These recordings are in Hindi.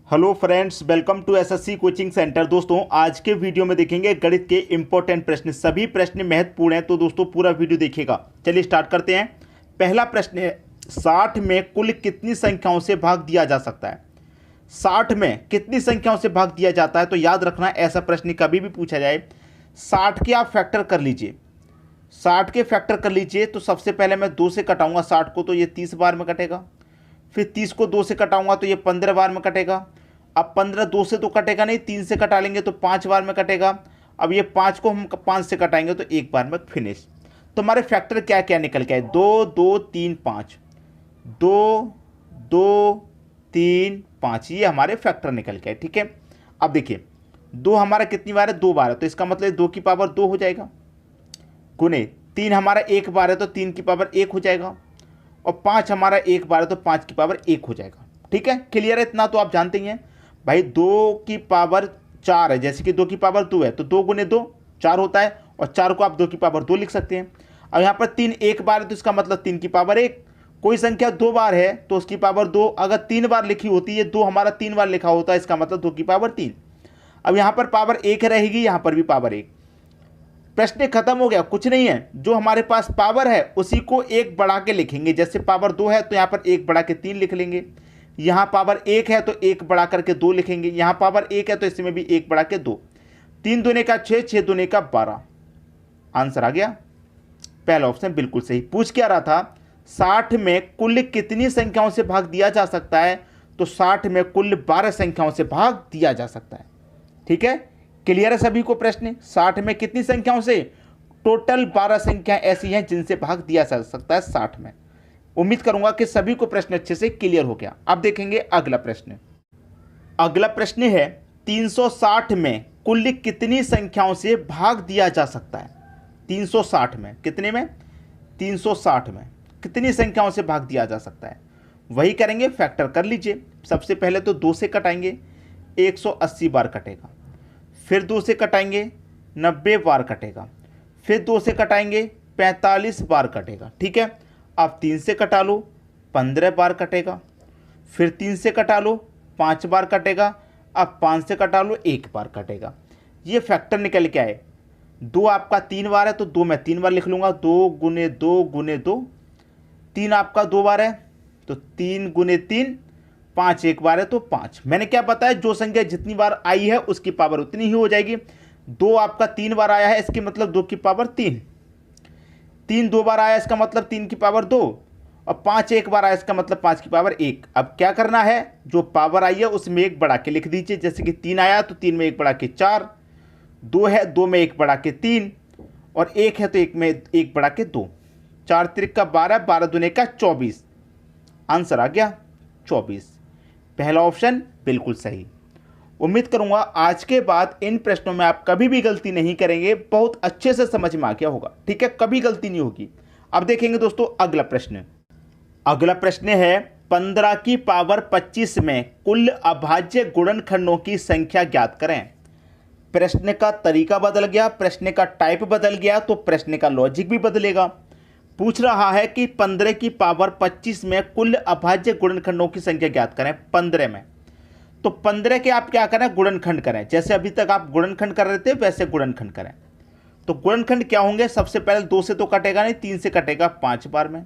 Hello friends, welcome to SSC coaching centre. दोस्तों, आज के वीडियो में देखेंगे गणित के इंपॉर्टेंट प्रश्न। सभी प्रश्न महत्वपूर्ण हैं, तो दोस्तों पूरा वीडियो देखिएगा। चलिए स्टार्ट करते हैं। पहला प्रश्न है, 60 में कुल कितनी संख्याओं से भाग दिया जा सकता है? 60 में कितनी संख्याओं से भाग दिया जाता है? तो याद रखना, ऐसा प्रश्न कभी भी पूछा जाए 60 के आप फैक्टर कर लीजिए। 60 के फैक्टर कर लीजिए तो सबसे पहले मैं 2 से कटाऊंगा 60 को, तो ये 30 बार में कटेगा। फिर 30 को 2 से कटाऊंगा तो ये 15 बार में कटेगा। अब 15 2 से तो कटेगा नहीं, 3 से कटा लेंगे तो 5 बार में कटेगा। अब ये 5 को हम 5 से कटाएंगे तो 1 बार में फिनिश। तो हमारे फैक्टर क्या क्या निकल के आए? 2 2 3 5, 2 2 3 5, ये हमारे फैक्टर निकल के आए। ठीक है, अब देखिए 2 हमारा कितनी बार है? 2 बार है, तो इसका मतलब 2 की पावर 2 हो जाएगा। गुने 3 हमारा 1 बार है तो 3 की पावर 1 हो जाएगा। और 5 हमारा 1 बार है तो 5 की पावर 1 हो जाएगा। ठीक है, क्लियर है? इतना तो आप जानते ही हैं भाई। 2 की पावर 4 है, जैसे कि 2 की पावर 2 है तो 2 गुने 2 4 होता है, और 4 को आप 2 की पावर 2 लिख सकते हैं। अब यहाँ पर 3 1 बार है तो इसका मतलब 3 की पावर 1। कोई संख्या 2 बार है तो उसकी पावर 2। अगर 3 बार लिखी होती है, 2 हमारा 3 बार लिखा होता है, इसका मतलब 2 की पावर 3। अब यहाँ पर पावर 1 रहेगी, यहाँ पर भी पावर 1। प्रश्न खत्म हो गया, कुछ नहीं है। जो हमारे पास पावर है उसी को 1 बढ़ा के लिखेंगे। जैसे पावर 2 है तो यहाँ पर 1 बढ़ा के 3 लिख लेंगे। यहाँ पावर 1 है तो 1 बढ़ा करके 2 लिखेंगे। यहाँ पावर 1 है तो इसमें भी 1 बढ़ा के 2। 3 दूने का 6, 6 दूने का 12। आंसर आ गया, पहला ऑप्शन बिल्कुल सही। पूछ क्या रहा था? 60 में कुल कितनी संख्याओं से भाग दिया जा सकता है? तो 60 में कुल 12 संख्याओं से भाग दिया जा सकता है। ठीक है, क्लियर है सभी को प्रश्न? 60 में कितनी संख्याओं से? टोटल 12 संख्या ऐसी हैं जिनसे भाग दिया जा सकता है 60 में। उम्मीद करूंगा कि सभी को प्रश्न अच्छे से क्लियर हो गया। अब देखेंगे अगला प्रश्न। अगला प्रश्न है, 360 में कुल कितनी संख्याओं से भाग दिया जा सकता है? 360 में कितने में? 360 में कितनी संख्याओं से भाग दिया जा सकता है? वही करेंगे, फैक्टर कर लीजिए। सबसे पहले तो 2 से कटाएंगे, 180 बार कटेगा। फिर 2 से कटाएंगे, 90 बार कटेगा। फिर 2 से कटाएंगे, 45 बार कटेगा। ठीक है, अब 3 से कटा लो, 15 बार कटेगा। फिर 3 से कटा लो, 5 बार कटेगा। अब 5 से कटा लो, 1 बार कटेगा। ये फैक्टर निकल के आए। 2 आपका 3 बार है तो 2 मैं 3 बार लिख लूँगा, 2 गुने 2 गुने 2। 3 आपका 2 बार है तो 3 गुने 3। 5 1 बार है तो 5। मैंने क्या बताया? जो संख्या जितनी बार आई है उसकी पावर उतनी ही हो जाएगी। 2 आपका 3 बार आया है, इसके मतलब 2 की पावर 3। 3 2 बार आया, इसका मतलब 3 की पावर 2। और 5 1 बार आया, इसका मतलब 5 की पावर 1। अब क्या करना है? जो पावर आई है उसमें 1 बढ़ा के लिख दीजिए। जैसे कि 3 आया तो 3 में 1 बढ़ा के 4। 2 है, 2 में 1 बढ़ा के 3। और 1 है तो 1 में 1 बढ़ा के 2। 4 त्रिक का 12, 12 दूने का 24। आंसर आ गया 24। पहला ऑप्शन बिल्कुल सही। उम्मीद करूंगा आज के बाद इन प्रश्नों में आप कभी भी गलती नहीं करेंगे। बहुत अच्छे से समझ में आ गया होगा। ठीक है, कभी गलती नहीं होगी। अब देखेंगे दोस्तों अगला प्रश्न। अगला प्रश्न है, 15 की पावर 25 में कुल अभाज्य गुणनखंडों की संख्या ज्ञात करें। प्रश्न का तरीका बदल गया, प्रश्न का टाइप बदल गया, तो प्रश्न का लॉजिक भी बदलेगा। पूछ रहा है कि 15 की पावर 25 में कुल अभाज्य गुणनखंडों की संख्या ज्ञात करें। 15 में तो 15 के आप क्या करें? गुणनखंड करें। जैसे अभी तक आप गुणनखंड कर रहे थे वैसे गुणनखंड करें। तो गुणनखंड क्या होंगे? सबसे पहले 2 से तो कटेगा नहीं, 3 से कटेगा 5 बार में।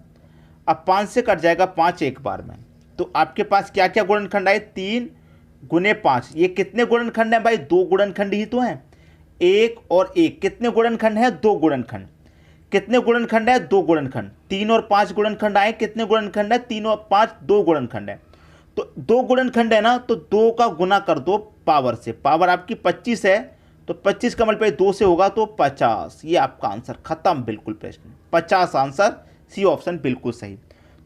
अब 5 से कट जाएगा 5 1 बार में। तो आपके पास क्या क्या गुणनखंड आए? 3 गुने 5। ये कितने गुणनखंड हैं भाई? 2 गुणनखंड ही तो हैं। 1 और 1 कितने गुणनखंड हैं? 2 गुणनखंड। कितने गुणनखंड है? 2 गुणनखंड। 3 और 5 गुणनखंड आए, कितने गुणनखंड है? 3 और 5 2 गुणनखंड है। तो 2 गुणनखंड है ना, तो 2 का गुना कर दो पावर से। पावर आपकी 25 है तो 25 का मल्टीप्लाई 2 से होगा तो 50। ये आपका आंसर खत्म, बिल्कुल प्रश्न 50 आंसर, सी ऑप्शन बिल्कुल सही।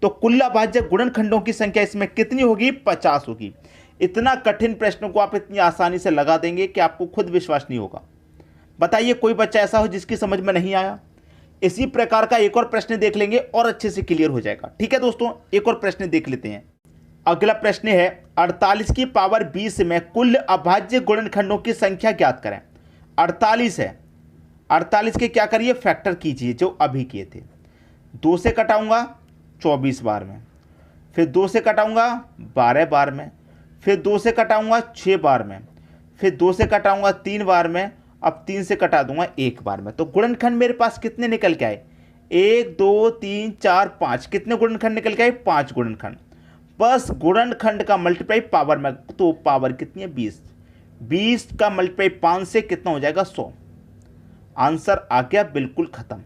तो कुल अभाज्य गुणनखंडों की संख्या इसमें कितनी होगी? 50 होगी। इतना कठिन प्रश्न को आप इतनी आसानी से लगा देंगे कि आपको खुद विश्वास नहीं होगा। बताइए कोई बच्चा ऐसा हो जिसकी समझ में नहीं आया? इसी प्रकार का एक और प्रश्न देख लेंगे और अच्छे से क्लियर हो जाएगा। ठीक है दोस्तों, एक और प्रश्न देख लेते हैं। अगला प्रश्न है, 48 की पावर 20 में कुल अभाज्य गुणनखंडों की संख्या ज्ञात करें। 48 है, 48 के क्या करिए? फैक्टर कीजिए जो अभी किए थे। 2 से कटाऊंगा 24 बार में, फिर 2 से कटाऊंगा 12 बार में, फिर 2 से कटाऊंगा 6 बार में, फिर 2 से कटाऊंगा 3 बार में, अब 3 से कटा दूंगा 1 बार में। तो गुणनखंड मेरे पास कितने निकल के आए? 1 2 3 4 5। कितने गुणनखंड निकल के आए? 5 गुणनखंड। बस गुणनखंड का मल्टीप्लाई पावर में, तो पावर कितनी है? 20। 20 का मल्टीप्लाई 5 से कितना हो जाएगा? 100। आंसर आ गया बिल्कुल खत्म।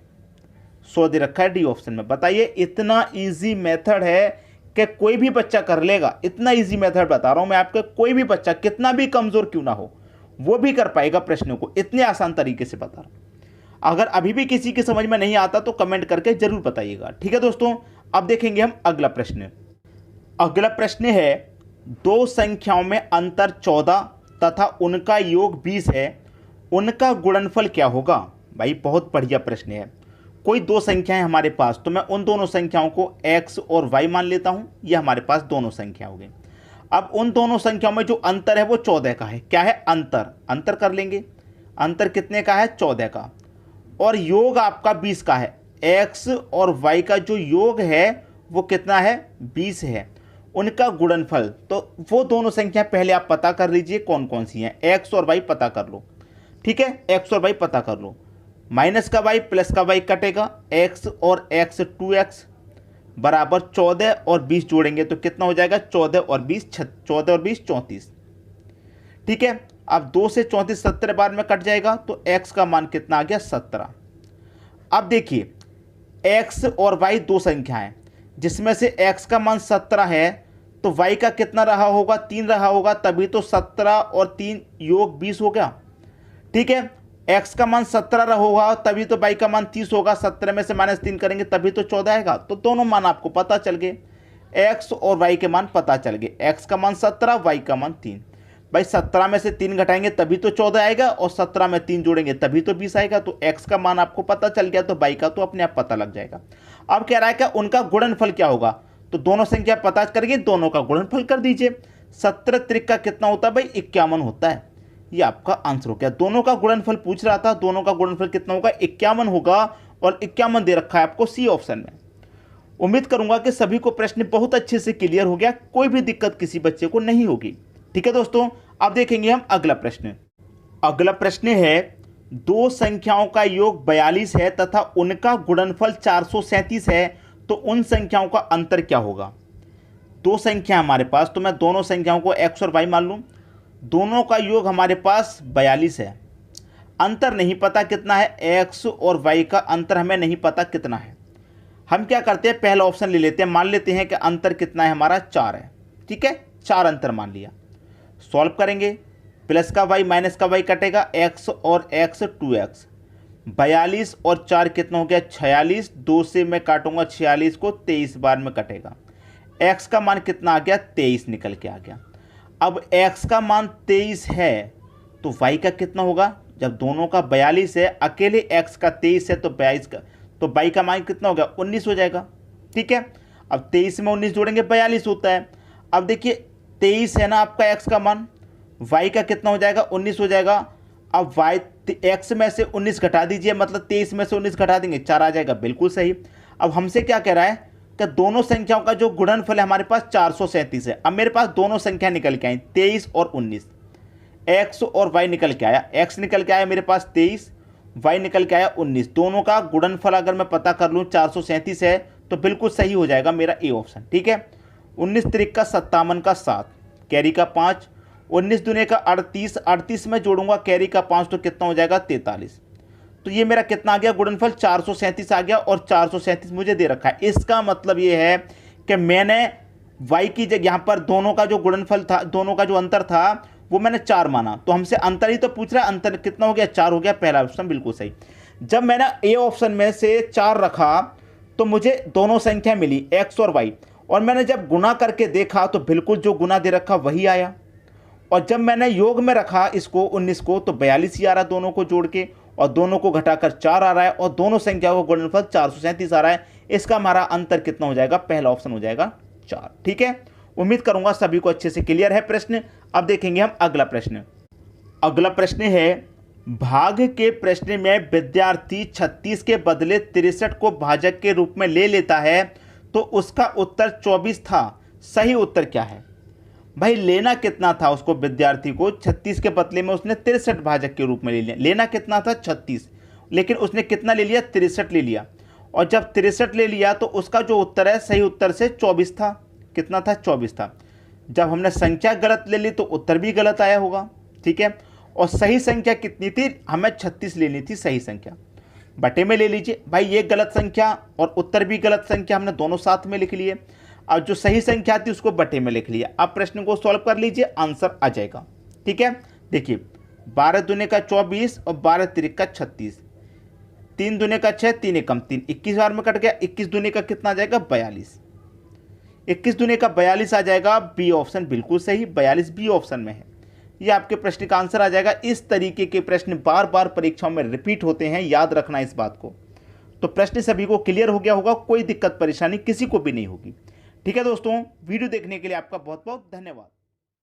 100 दे रखा है डी ऑप्शन में। बताइए, इतना इजी मेथड है कि कोई भी बच्चा कर लेगा। इतना इजी मेथड बता रहा हूं मैं आपको, कोई भी बच्चा कितना भी कमजोर क्यों ना हो वो भी कर पाएगा प्रश्नों को। इतने आसान तरीके से बता रहा हूं। अगर अभी भी किसी की समझ में नहीं आता तो कमेंट करके जरूर बताइएगा। ठीक है दोस्तों, अब देखेंगे हम अगला प्रश्न। अगला प्रश्न है, दो संख्याओं में अंतर 14 तथा उनका योग 20 है, उनका गुणनफल क्या होगा? भाई बहुत बढ़िया प्रश्न है। कोई दो संख्याएं हमारे पास, तो मैं उन दोनों संख्याओं को x और y मान लेता हूं। ये हमारे पास दोनों संख्या हो गई। अब उन दोनों संख्याओं में जो अंतर है वो 14 का है। क्या है? अंतर। अंतर कर लेंगे। अंतर कितने का है? 14 का। और योग आपका 20 का है। x और y का जो योग है वो कितना है? 20 है। उनका गुणनफल, तो वो दोनों संख्या पहले आप पता कर लीजिए कौन कौन सी हैं। x और y पता कर लो। ठीक है, x और y पता कर लो। माइनस का y प्लस का y कटेगा। x और x 2x बराबर 14 और 20 जोड़ेंगे तो कितना हो जाएगा? 14 और 20 34। ठीक है, अब 2 से 34 17 बार में कट जाएगा तो x का मान कितना आ गया? 17। अब देखिए, x और y दो संख्याएं, जिसमें से x का मान 17 है तो y का कितना रहा होगा? 3 रहा होगा, तभी तो 17 और 3 योग 20 हो गया। ठीक है, x का मान 17 रहा होगा तभी तो y का मान 30 होगा। 17 में से -3 करेंगे तभी तो 14 आएगा। तो दोनों मान आपको पता चल गए, x और y के मान पता चल गए। x का मान 17, y का मान 3। भाई 17 में से 3 घटाएंगे तभी तो 14 आएगा, और 17 में 3 जोड़ेंगे तभी तो 20 आएगा। तो x का मान आपको पता चल गया, तो y का तो अपने आप पता लग जाएगा। अब कह रहा है कि उनका गुणनफल क्या होगा, तो दोनों संख्या पता करके दोनों का गुणनफल कर दीजिए। 17 त्रिक का कितना होता है भाई? 51 होता है। ये आपका आंसर हो गया। दोनों का गुणनफल पूछ रहा था, दोनों का गुणनफल कितना होगा? 51 होगा, और 51 दे रखा है आपको सी ऑप्शन में। उम्मीद करूंगा कि सभी को प्रश्न बहुत अच्छे से क्लियर हो गया, कोई भी दिक्कत किसी बच्चे को नहीं होगी। ठीक है दोस्तों, अब देखेंगे हम अगला प्रश्न। अगला प्रश्न है, दो संख्याओं का योग 42 है तथा उनका गुणनफल 437 है, तो उन संख्याओं का अंतर क्या होगा? दो संख्या हमारे पास, तो मैं दोनों संख्याओं को x और y मान लूं। दोनों का योग हमारे पास 42 है। अंतर नहीं पता कितना है, x और y का अंतर हमें नहीं पता कितना है। हम क्या करते हैं, पहला ऑप्शन ले लेते हैं। मान लेते हैं कि अंतर कितना है हमारा? 4 है। ठीक है, 4 अंतर मान लिया। सॉल्व करेंगे, प्लस का y माइनस का y कटेगा, x और x 2x। 42 और 4 कितना हो गया? 46। 2 से मैं काटूंगा 46 को, 23 बार में कटेगा। x का मान कितना आ गया? 23 निकल के आ गया। अब x का मान 23 है तो y का कितना होगा? जब दोनों का 42 है, अकेले x का 23 है तो 22 का, तो y का मान कितना हो गया? 19 हो जाएगा। ठीक है, अब 23 में 19 जोड़ेंगे 42 होता है। अब देखिए 23 है ना आपका x का मान, y का कितना हो जाएगा? 19 हो जाएगा। अब x में से 19 घटा दीजिए, मतलब 23 में से 19 घटा देंगे 4 आ जाएगा। बिल्कुल सही। अब हमसे क्या कह रहा है कि दोनों संख्याओं का जो गुणनफल है हमारे पास 437 है। अब मेरे पास दोनों संख्या निकल के आई 23 और 19। x और y निकल के आया, x निकल के आया मेरे पास 23, y निकल के आया 19। दोनों का गुणनफल अगर मैं पता कर लूँ 437 है तो बिल्कुल सही हो जाएगा मेरा ए ऑप्शन। ठीक है, 19 त्रिक का 57 का 7, कैरी का 5, 19 दूने का 38, 38 में जोड़ूंगा कैरी का 5 तो कितना हो जाएगा? 43। तो ये मेरा कितना आ गया? गुणनफल 437 आ गया, और 437 मुझे दे रखा है। इसका मतलब ये है कि मैंने y की जगह यहाँ पर दोनों का जो गुणनफल था, दोनों का जो अंतर था वो मैंने 4 माना, तो हमसे अंतर ही तो पूछ रहा है। अंतर कितना हो गया? 4 हो गया। पहला ऑप्शन बिल्कुल सही। जब मैंने ए ऑप्शन में से 4 रखा तो मुझे दोनों संख्या मिली x और y, और मैंने जब गुना करके देखा तो बिल्कुल जो गुना दे रखा वही आया। और जब मैंने योग में रखा इसको 19 को तो 42 ही आ रहा दोनों को जोड़ के, और दोनों को घटाकर 4 आ रहा है, और दोनों संख्याओं का गुणनफल 437 आ रहा है। इसका हमारा अंतर कितना हो जाएगा? पहला ऑप्शन हो जाएगा 4। ठीक है, उम्मीद करूंगा सभी को अच्छे से क्लियर है प्रश्न। अब देखेंगे हम अगला प्रश्न। अगला प्रश्न है, भाग के प्रश्न में विद्यार्थी 36 के बदले 63 को भाजक के रूप में ले लेता है तो उसका उत्तर 24 था। सही उत्तर क्या है? भाई लेना कितना था उसको, विद्यार्थी को 36 के बदले में उसने 63 भाजक के रूप में ले लिया। लेना कितना था 36, लेकिन उसने कितना ले लिया, 63 ले लिया। और जब 63 ले लिया तो उसका जो उत्तर है सही उत्तर से 24 था। कितना था, 24 था। जब हमने संख्या गलत ले ली तो उत्तर भी गलत आया होगा, ठीक है। और सही संख्या कितनी थी, हमें 36 लेनी थी सही संख्या। बटे में ले लीजिए भाई, ये गलत संख्या और उत्तर भी गलत संख्या हमने दोनों साथ में लिख लिए। और जो सही संख्या थी उसको बटे में लिख लिया। अब प्रश्न को सॉल्व कर लीजिए, आंसर आ जाएगा, ठीक है। देखिए 12 दूने का 24 और 12 तिरिक का 36, 3 दूने का 6, 3 एकम 3, 21 बार में कट गया। 21 दूने का कितना आ जाएगा, 42। 21 दूने का 42 आ जाएगा। बी ऑप्शन बिल्कुल सही, 42 बी ऑप्शन में है। ये आपके प्रश्न का आंसर आ जाएगा। इस तरीके के प्रश्न बार बार परीक्षाओं में रिपीट होते हैं, याद रखना इस बात को। तो प्रश्न सभी को क्लियर हो गया होगा, कोई दिक्कत परेशानी किसी को भी नहीं होगी, ठीक है दोस्तों। वीडियो देखने के लिए आपका बहुत बहुत धन्यवाद।